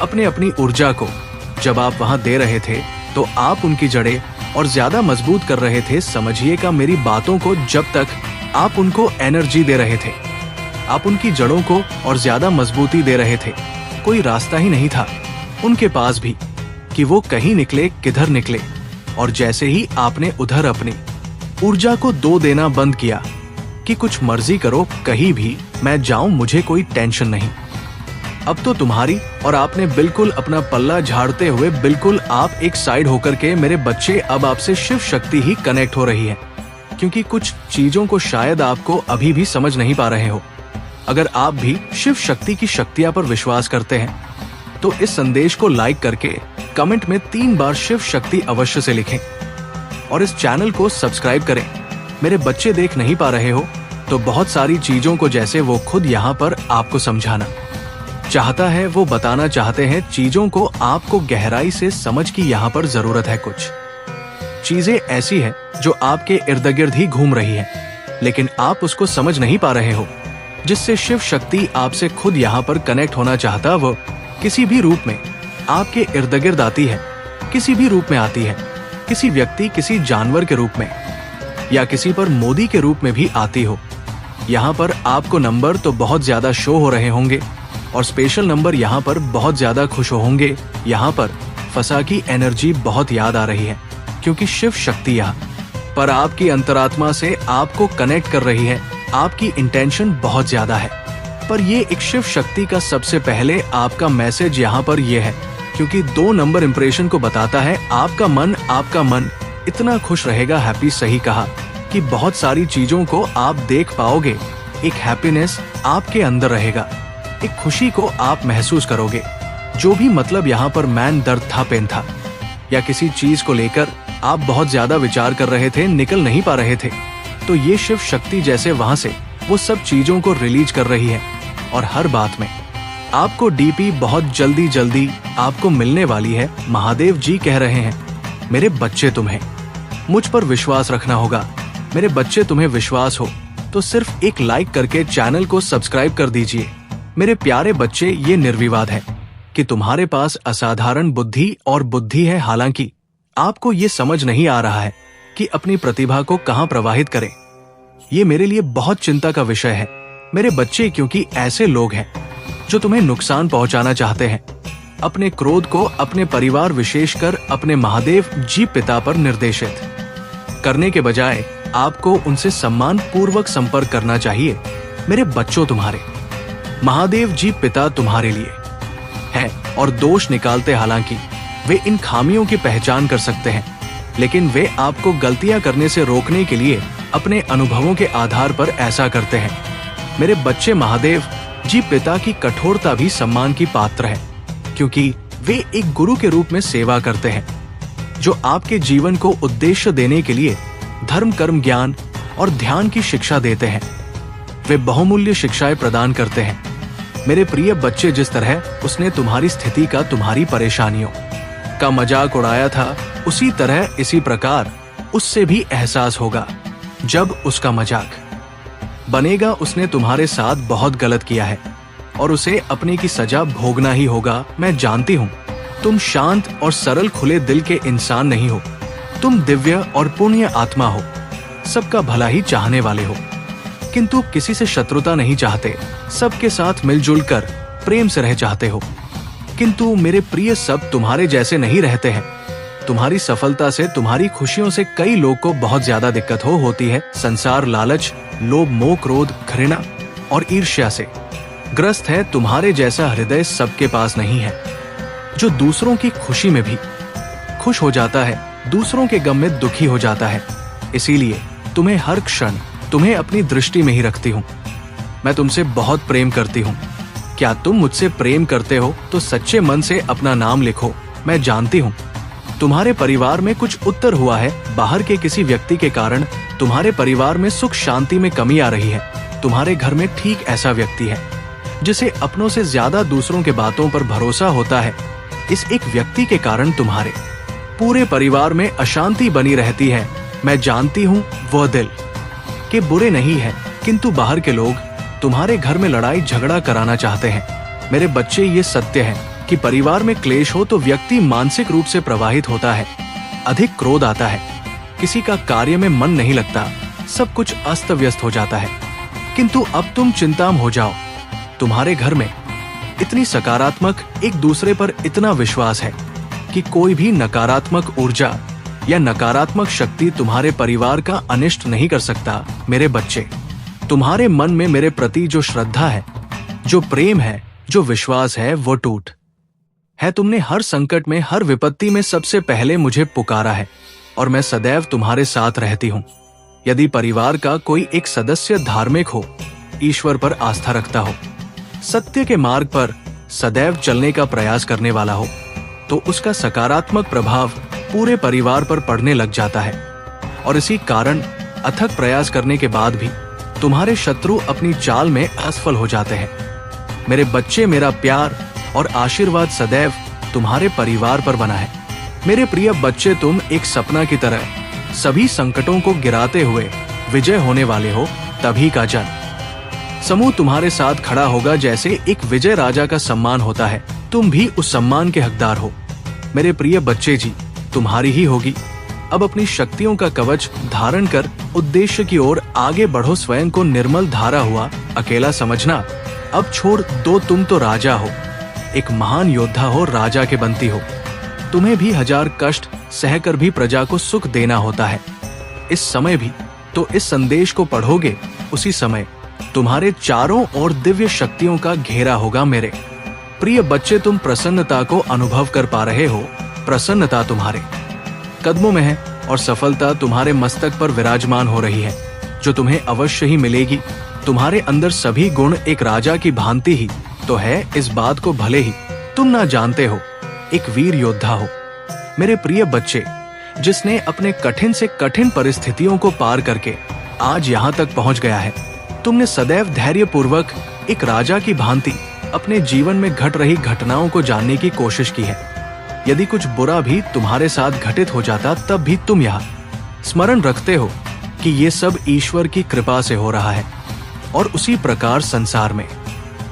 अपनी ऊर्जा को जब आप वहां दे रहे थे, तो आप उनकी जड़ें और ज्यादा मजबूत कर रहे थे। समझिएगा मेरी बातों को, जब तक आप उनको एनर्जी दे रहे थे, आप उनकी जड़ों को और ज्यादा मजबूती दे रहे थे, कोई रास्ता ही नहीं था उनके पास भी कि वो कहीं निकले, किधर निकले। और जैसे ही आपने उधर अपनी ऊर्जा को दो देना बंद किया कि कुछ मर्जी करो, कहीं भी मैं जाऊं, मुझे कोई टेंशन नहीं, अब तो तुम्हारी, और आपने बिल्कुल अपना पल्ला झाड़ते हुए बिल्कुल आप एक साइड होकर के, मेरे बच्चे अब आपसे शिव शक्ति ही कनेक्ट हो रही है। क्योंकि कुछ चीजों को शायद आपको अभी भी समझ नहीं पा रहे हो। अगर आप भी शिव शक्ति की शक्तियां पर विश्वास करते हैं तो इस संदेश को लाइक करके कमेंट में 3 बार शिव शक्ति अवश्य से लिखें और इस चैनल को सब्सक्राइब करें। मेरे बच्चे देख नहीं पा रहे हो तो बहुत सारी चीजों को, जैसे वो खुद यहाँ पर आपको समझाना चाहता है, वो बताना चाहते हैं चीजों को आपको गहराई से समझ की यहाँ पर जरूरत है। कुछ चीजें ऐसी है जो आपके इर्द गिर्द ही घूम रही है, लेकिन आप उसको समझ नहीं पा रहे हो, जिससे शिव शक्ति आपसे खुद यहाँ पर कनेक्ट होना चाहता, वो किसी भी रूप में आपके इर्द गिर्द आती है, किसी भी रूप में आती है, किसी व्यक्ति, किसी जानवर के रूप में, या किसी पर मोदी के रूप में भी आती हो। यहाँ पर आपको नंबर तो बहुत ज्यादा शो हो रहे होंगे और स्पेशल नंबर यहाँ पर बहुत ज्यादा खुश होंगे। यहाँ पर फसा की एनर्जी बहुत याद आ रही है, क्योंकि शिव शक्ति यहाँ पर आपकी अंतरात्मा से आपको कनेक्ट कर रही है। आपकी इंटेंशन बहुत ज्यादा है, पर ये एक शिव शक्ति का सबसे पहले आपका मैसेज यहाँ पर ये है, क्योंकि 2 नंबर इंप्रेशन को बताता है आपका मन इतना खुश रहेगा। हैप्पी, सही कहा, कि बहुत सारी चीजों को आप देख पाओगे। एक हैप्पीनेस आपके अंदर रहेगा, एक खुशी को आप महसूस करोगे। जो भी मतलब यहाँ पर मैन दर्द था, पेन था, या किसी चीज को लेकर आप बहुत ज्यादा विचार कर रहे थे, निकल नहीं पा रहे थे, तो ये शिव शक्ति जैसे वहां से वो सब चीजों को रिलीज कर रही है। और हर बात में आपको डीपी बहुत जल्दी आपको मिलने वाली है। महादेव जी कह रहे हैं, मेरे बच्चे तुम्हें मुझ पर विश्वास रखना होगा। मेरे बच्चे, तुम्हें विश्वास हो तो सिर्फ एक लाइक करके चैनल को सब्सक्राइब कर दीजिए। मेरे प्यारे बच्चे, ये निर्विवाद है कि तुम्हारे पास असाधारण बुद्धि और बुद्धि है। हालांकि आपको ये समझ नहीं आ रहा है कि अपनी प्रतिभा को कहां प्रवाहित करें। ये मेरे लिए बहुत चिंता का विषय है मेरे बच्चे, क्योंकि ऐसे लोग हैं जो तुम्हें नुकसान पहुंचाना चाहते हैं। अपने क्रोध को अपने परिवार, विशेषकर अपने महादेव जी पिता पर निर्देशित करने के बजाय आपको उनसे सम्मान पूर्वक संपर्क करना चाहिए। मेरे बच्चों, तुम्हारे महादेव जी पिता तुम्हारे लिए हैं और दोष निकालते। हालांकि वे इन खामियों की पहचान कर सकते हैं, लेकिन वे आपको गलतियां करने से रोकने के लिए अपने अनुभवों के आधार पर ऐसा करते हैं। मेरे बच्चे, महादेव जी पिता की कठोरता भी सम्मान की पात्र है, क्योंकि वे एक गुरु के रूप में सेवा करते हैं, जो आपके जीवन को उद्देश्य देने के लिए धर्म, कर्म, ज्ञान और ध्यान की शिक्षा देते हैं। वे बहुमूल्य शिक्षाएं प्रदान करते हैं। मेरे प्रिय बच्चे, जिस तरह उसने तुम्हारी स्थिति का, तुम्हारी परेशानियों का मजाक उड़ाया था, उसी तरह, इसी प्रकार उससे भी एहसास होगा जब उसका मजाक बनेगा। उसने तुम्हारे साथ बहुत गलत किया है और उसे अपने की सजा भोगना ही होगा। मैं जानती हूँ तुम शांत और सरल, खुले दिल के इंसान नहीं हो। तुम दिव्य और पुण्य आत्मा हो, सबका भला ही चाहने वाले हो, किंतु किसी से शत्रुता नहीं चाहते, सबके साथ मिलजुल कर प्रेम से रह चाहते हो। किंतु मेरे प्रिय, सब तुम्हारे जैसे नहीं रहते हैं। तुम्हारी सफलता से, तुम्हारी खुशियों से कई लोग को बहुत ज्यादा दिक्कत होती है। संसार लालच, लोभ, मोह, क्रोध, घृणा और ईर्ष्या से ग्रस्त है। तुम्हारे जैसा हृदय सबके पास नहीं है, जो दूसरों की खुशी में भी खुश हो जाता है, दूसरों के गम में दुखी हो जाता है। इसीलिए तुम्हें हर क्षण, तुम्हें अपनी दृष्टि में ही रखती हूँ। मैं तुमसे बहुत प्रेम करती हूँ। क्या तुम मुझसे प्रेम करते हो तो सच्चे मन से अपना नाम लिखो। मैं जानती हूँ तुम्हारे परिवार में कुछ उत्तर हुआ है। बाहर के किसी व्यक्ति के कारण तुम्हारे परिवार में सुख शांति में कमी आ रही है। तुम्हारे घर में ठीक ऐसा व्यक्ति है जिसे अपनों से ज्यादा दूसरों के बातों पर भरोसा होता है। इस एक व्यक्ति के कारण तुम्हारे पूरे परिवार में अशांति बनी रहती है। मैं जानती हूँ वह दिल के बुरे नहीं है, किंतु बाहर के लोग तुम्हारे घर में लड़ाई झगड़ा कराना चाहते हैं। मेरे बच्चे, ये सत्य है कि परिवार में क्लेश हो तो व्यक्ति मानसिक रूप से प्रभावित होता है, अधिक क्रोध आता है, किसी का कार्य में मन नहीं लगता, सब कुछ अस्त व्यस्त हो जाता है। किंतु अब तुम चिंता में हो जाओ, तुम्हारे घर में इतनी सकारात्मक, एक दूसरे पर इतना विश्वास है कि कोई भी नकारात्मक ऊर्जा या नकारात्मक शक्ति तुम्हारे परिवार का अनिष्ट नहीं कर सकता। मेरे बच्चे, तुम्हारे मन में मेरे प्रति जो श्रद्धा है, जो प्रेम है, जो विश्वास है, वो टूट है। तुमने हर संकट में, हर विपत्ति में सबसे पहले मुझे पुकारा है और मैं सदैव तुम्हारे साथ रहती हूँ। यदि परिवार का कोई एक सदस्य धार्मिक हो, ईश्वर पर आस्था रखता हो, सत्य के मार्ग पर सदैव चलने का प्रयास करने वाला हो, तो उसका सकारात्मक प्रभाव पूरे परिवार पर पड़ने लग जाता है। और इसी कारण अथक प्रयास करने के बाद भी तुम्हारे शत्रु अपनी चाल में असफल हो जाते हैं। मेरे बच्चे, मेरा प्यार और आशीर्वाद सदैव तुम्हारे परिवार पर बना है। मेरे प्रिय बच्चे, तुम एक सपना की तरह सभी संकटों को गिराते हुए विजय होने वाले हो। तभी का जन समूह तुम्हारे साथ खड़ा होगा जैसे एक विजय राजा का सम्मान होता है। तुम भी उस सम्मान के हकदार हो। मेरे प्रिय बच्चे जी, तुम्हारी ही होगी। अब अपनी शक्तियों का कवच धारण कर उद्देश्य की ओर आगे बढ़ो। स्वयं को निर्मल धारा हुआ अकेला समझना अब छोड़ दो। तुम तो राजा हो, एक महान योद्धा हो, राजा के बंती हो। तुम्हें भी हजार कष्ट सहकर भी प्रजा को सुख देना होता है। इस समय भी तो इस संदेश को पढ़ोगे, उसी समय तुम्हारे चारों ओर दिव्य शक्तियों का घेरा होगा। मेरे प्रिय बच्चे, तुम प्रसन्नता को अनुभव कर पा रहे हो। प्रसन्नता तुम्हारे कदमों में है और सफलता तुम्हारे मस्तक पर विराजमान हो रही है, जो तुम्हें अवश्य ही मिलेगी। तुम्हारे अंदर सभी गुण एक राजा की भांति ही तो है, इस बात को भले ही तुम ना जानते हो। एक वीर योद्धा हो मेरे प्रिय बच्चे, जिसने अपने कठिन से कठिन परिस्थितियों को पार करके आज यहाँ तक पहुँच गया है। तुमने सदैव धैर्य पूर्वक एक राजा की भांति अपने जीवन में घट रही घटनाओं को जानने की कोशिश की है। यदि कुछ बुरा भी तुम्हारे साथ घटित हो जाता, तब भी तुम यह स्मरण रखते हो कि ये सब ईश्वर की कृपा से हो रहा है। और उसी प्रकार संसार में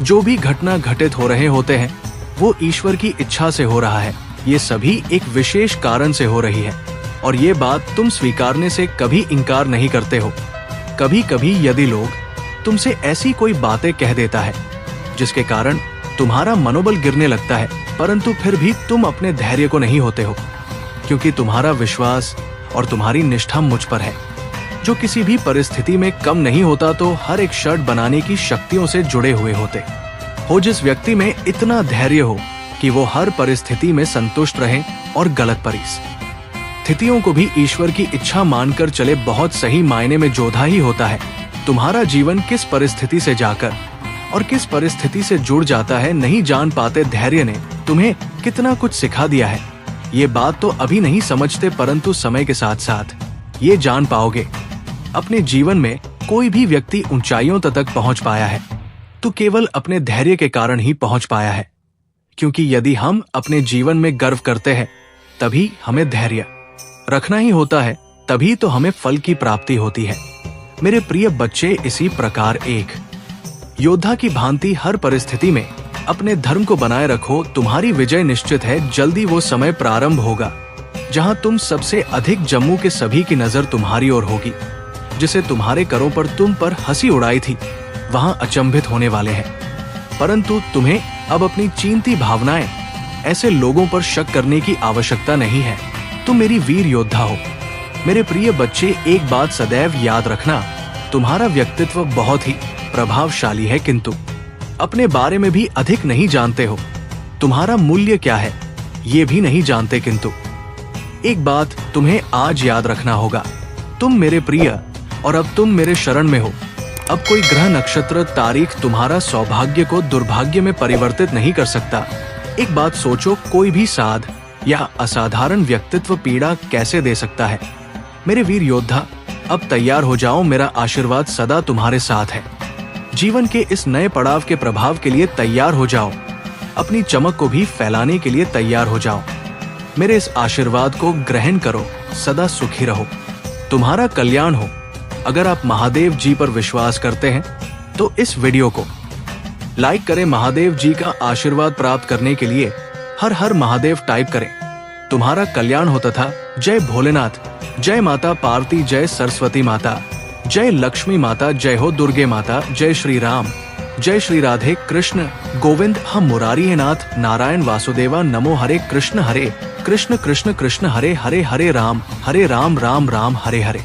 जो भी घटना घटित हो रहे होते हैं, वो ईश्वर की इच्छा से हो रहा है। ये सभी एक विशेष कारण से हो रही है और ये बात तुम स्वीकारने से कभी इनकार नहीं करते हो। कभी कभी यदि लोग तुमसे ऐसी कोई बातें कह देता है जिसके कारण तुम्हारा मनोबल गिरने लगता है, परंतु फिर भी तुम अपने धैर्य को नहीं होते हो, क्योंकि तुम्हारा विश्वास और तुम्हारी निष्ठा मुझ पर है, जो किसी भी परिस्थिति में कम नहीं होता, तो हर एक शर्त बनाने की शक्तियों से जुड़े हुए होते हो। जिस व्यक्ति में इतना धैर्य हो कि वो हर परिस्थिति में संतुष्ट रहे और गलत परिस्थितियों को भी ईश्वर की इच्छा मानकर चले, बहुत सही मायने में योद्धा ही होता है। तुम्हारा जीवन किस परिस्थिति से जाकर और किस परिस्थिति से जुड़ जाता है नहीं जान पाते। धैर्य ने तुम्हें कितना कुछ सिखा दिया है, ये बात तो अभी नहीं समझते, परंतु समय के साथ साथ ये जान पाओगे। अपने जीवन में कोई भी व्यक्ति ऊंचाइयों तक पहुंच पाया है तो केवल अपने धैर्य के कारण ही पहुंच पाया है। क्योंकि यदि हम अपने जीवन में गर्व करते हैं, तभी हमें धैर्य रखना ही होता है, तभी तो हमें फल की प्राप्ति होती है। मेरे प्रिय बच्चे, इसी प्रकार एक योद्धा की भांति हर परिस्थिति में अपने धर्म को बनाए रखो। तुम्हारी विजय निश्चित है। जल्दी वो समय प्रारंभ होगा जहां तुम सबसे अधिक जम्मू के सभी की नजर तुम्हारी ओर होगी। जिसे तुम्हारे करों पर तुम पर हंसी उड़ाई थी, वहां अचंभित होने वाले हैं। परंतु तुम्हें अब अपनी चींती भावनाएं ऐसे लोगों पर शक करने की आवश्यकता नहीं है। तुम मेरी वीर योद्धा हो। मेरे प्रिय बच्चे, एक बात सदैव याद रखना, तुम्हारा व्यक्तित्व बहुत ही प्रभावशाली है, किंतु अपने बारे में भी अधिक नहीं जानते हो। तुम्हारा मूल्य क्या है ये भी नहीं जानते, किंतु एक बात तुम्हें आज याद रखना होगा, तुम मेरे प्रिय और अब तुम मेरे शरण में हो। अब कोई ग्रह, नक्षत्र, तारीख तुम्हारा सौभाग्य को दुर्भाग्य में परिवर्तित नहीं कर सकता। एक बात सोचो, कोई भी साध या असाधारण व्यक्तित्व पीड़ा कैसे दे सकता है। मेरे वीर योद्धा, अब तैयार हो जाओ, मेरा आशीर्वाद सदा तुम्हारे साथ है। जीवन के इस नए पड़ाव के प्रभाव के लिए तैयार हो जाओ। अपनी चमक को भी फैलाने के लिए तैयार हो जाओ। मेरे इस आशीर्वाद को ग्रहण करो, सदा सुखी रहो, तुम्हारा कल्याण हो। अगर आप महादेव जी पर विश्वास करते हैं तो इस वीडियो को लाइक करें। महादेव जी का आशीर्वाद प्राप्त करने के लिए हर हर महादेव टाइप करें, तुम्हारा कल्याण हो। तथा जय भोलेनाथ, जय माता पार्वती, जय सरस्वती माता, जय लक्ष्मी माता, जय हो दुर्गे माता, जय श्री राम, जय श्री राधे कृष्ण गोविंद, हम मुरारी है नाथ, नारायण वासुदेवा, नमो हरे कृष्ण कृष्ण कृष्ण हरे हरे, हरे राम राम राम हरे हरे।